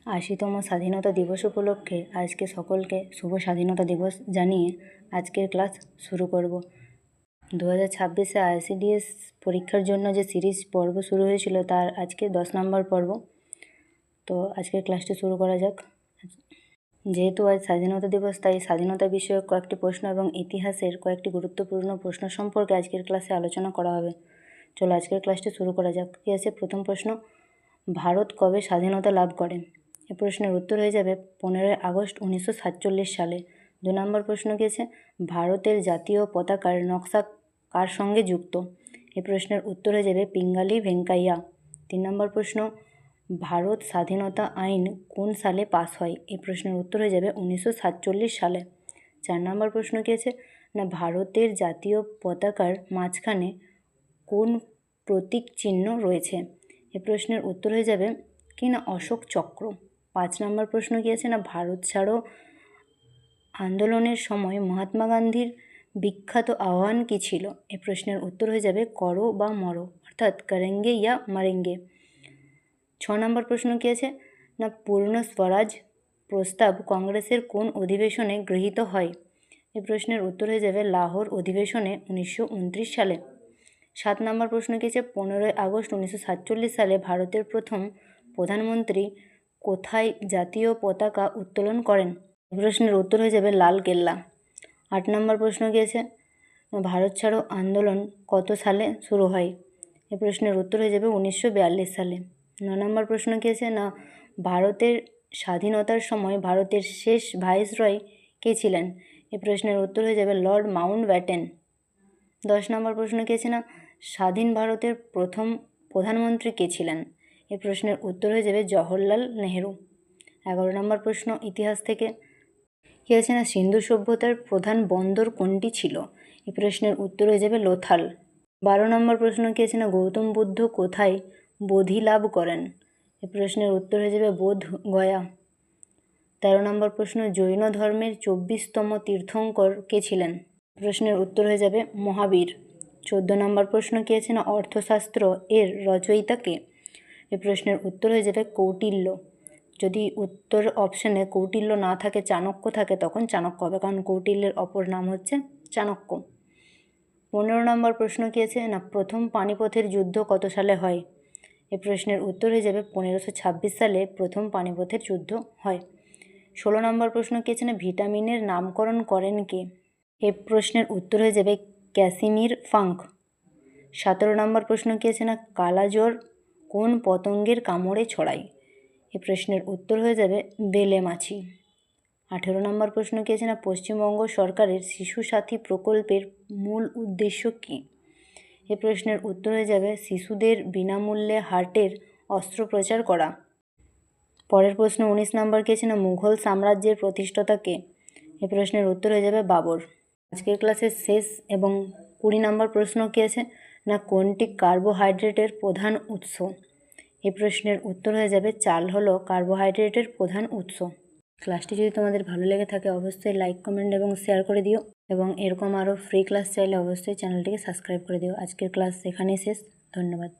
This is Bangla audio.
80তম স্বাধীনতা দিবস উপলক্ষে আজকে সকলকে শুভ স্বাধীনতা দিবস জানিয়ে আজকের ক্লাস শুরু করব। 2026-এ ICDS পরীক্ষার জন্য যে সিরিজ পর্ব শুরু হয়েছিল তার আজকে 10 নম্বর পর্ব। তো আজকের ক্লাসটি শুরু করা যাক। যেহেতু আজ স্বাধীনতা দিবস, তাই স্বাধীনতা বিষয়ক কয়েকটি প্রশ্ন এবং ইতিহাসের কয়েকটি গুরুত্বপূর্ণ প্রশ্ন সম্পর্কে আজকের ক্লাসে আলোচনা করা হবে। চলো আজকের ক্লাসটি শুরু করা যাক। কি আছে প্রথম প্রশ্ন, ভারত কবে স্বাধীনতা লাভ করে? এই প্রশ্নের উত্তর হয়ে যাবে 15 আগস্ট 1947 সালে। 2 নম্বর প্রশ্ন কি আছে, ভারতের জাতীয় পতাকার নকশা কার সঙ্গে যুক্ত? এই প্রশ্নের উত্তর হয়ে যাবে পিঙ্গালি ভেঙ্কাইয়া। 3 নম্বর প্রশ্ন, ভারত স্বাধীনতা আইন কোন সালে পাস হয়? এই প্রশ্নের উত্তর হয়ে যাবে 1947 সালে। 4 নম্বর প্রশ্ন কি আছে না, ভারতের জাতীয় পতাকার মাঝখানে কোন প্রতীক চিহ্ন রয়েছে? এই প্রশ্নের উত্তর হয়ে যাবে কি না অশোক চক্র। 5 নম্বর প্রশ্ন কি আছে না, ভারত ছাড়ো আন্দোলনের সময় মহাত্মা গান্ধীর বিখ্যাত আহ্বান কী ছিল? এই প্রশ্নের উত্তর হয়ে যাবে করো বা মরো, অর্থাৎ করেঙ্গে ইয়া মারেঙ্গে। 6 নম্বর প্রশ্ন কি আছে না, পূর্ণ স্বরাজ প্রস্তাব কংগ্রেসের কোন অধিবেশনে গৃহীত হয়? এই প্রশ্নের উত্তর হয়ে যাবে লাহোর অধিবেশনে 1929 সালে। 7 নম্বর প্রশ্ন কি আছে, 15 আগস্ট 1947 সালে ভারতের প্রথম প্রধানমন্ত্রী কোথায় জাতীয় পতাকা উত্তোলন করেন? এই প্রশ্নের উত্তর হয়ে যাবে লাল কেল্লা। 8 নম্বর প্রশ্ন কি আছে, ভারত ছাড়ো আন্দোলন কত সালে শুরু হয়? এই প্রশ্নের উত্তর হয়ে যাবে 1942 সালে। 9 নম্বর প্রশ্ন কি আছে না, ভারতের স্বাধীনতার সময় ভারতের শেষ ভাইসরয় কে ছিলেন? এই প্রশ্নের উত্তর হয়ে যাবে লর্ড মাউন্টব্যাটেন। 10 নম্বর প্রশ্ন কি আছে না, স্বাধীন ভারতের প্রথম প্রধানমন্ত্রী কে ছিলেন? এই প্রশ্নের উত্তর হয়ে যাবে জওহরলাল নেহেরু। 11 নম্বর প্রশ্ন ইতিহাস থেকে কি আছে না, সিন্ধু সভ্যতার প্রধান বন্দর কোনটি ছিল? এই প্রশ্নের উত্তর হয়ে যাবে লোথাল। 12 নম্বর প্রশ্ন কি আছে না, গৌতম বুদ্ধ কোথায় বোধি লাভ করেন? এই প্রশ্নের উত্তর হয়ে যাবে বোধ গয়া। 13 নম্বর প্রশ্ন, জৈন ধর্মের 24তম তীর্থঙ্কর কে ছিলেন? প্রশ্নের উত্তর হয়ে যাবে মহাবীর। 14 নম্বর প্রশ্ন কি আছে না, অর্থশাস্ত্র এর রচয়িতা কে? এই প্রশ্নের উত্তর হয়ে যাবে কৌটিল্য। যদি উত্তর অপশানে কৌটিল্য না থাকে, চাণক্য থাকে, তখন চাণক্য হবে, কারণ কৌটিল্যের অপর নাম হচ্ছে চাণক্য। 15 নম্বর প্রশ্ন কি আছে না, প্রথম পানিপথের যুদ্ধ কত সালে হয়? এই প্রশ্নের উত্তর হয়ে যাবে 1526 সালে প্রথম পানিপথের যুদ্ধ হয়। 16 নম্বর প্রশ্ন কি আছে না, ভিটামিনের নামকরণ করেন কে? এই প্রশ্নের উত্তর হয়ে যাবে ক্যাসিমির ফাঙ্ক। 17 নম্বর প্রশ্ন কি আছে না, কালাজ্বর কোন পতঙ্গের কামড়ে ছড়ায়? এই প্রশ্নের উত্তর হয়ে যাবে বেলে মাছি। 18 নম্বর প্রশ্ন কি আছে না, পশ্চিমবঙ্গ সরকারের শিশু সাথী প্রকল্পের মূল উদ্দেশ্য কী? এই প্রশ্নের উত্তর হয়ে যাবে শিশুদের বিনামূল্যে হার্টের অস্ত্রোপচার করা। পরের প্রশ্ন 19 নম্বর কি আছে না, মুঘল সাম্রাজ্যের প্রতিষ্ঠাতা কে? এই প্রশ্নের উত্তর হয়ে যাবে বাবর। আজকের ক্লাসের শেষ এবং 20 নম্বর প্রশ্ন কি আছে না, কোনটি কার্বোহাইড্রেটের প্রধান উৎস? এই প্রশ্নের উত্তর হয়ে যাবে চাল হলো কার্বোহাইড্রেটের প্রধান উৎস। ক্লাসটি যদি তোমাদের ভালো লেগে থাকে অবশ্যই লাইক, কমেন্ট এবং শেয়ার করে দিও, এবং এরকম আরও ফ্রি ক্লাস চাইলে অবশ্যই চ্যানেলটিকে সাবস্ক্রাইব করে দিও। আজকের ক্লাস এখানেই শেষ। ধন্যবাদ।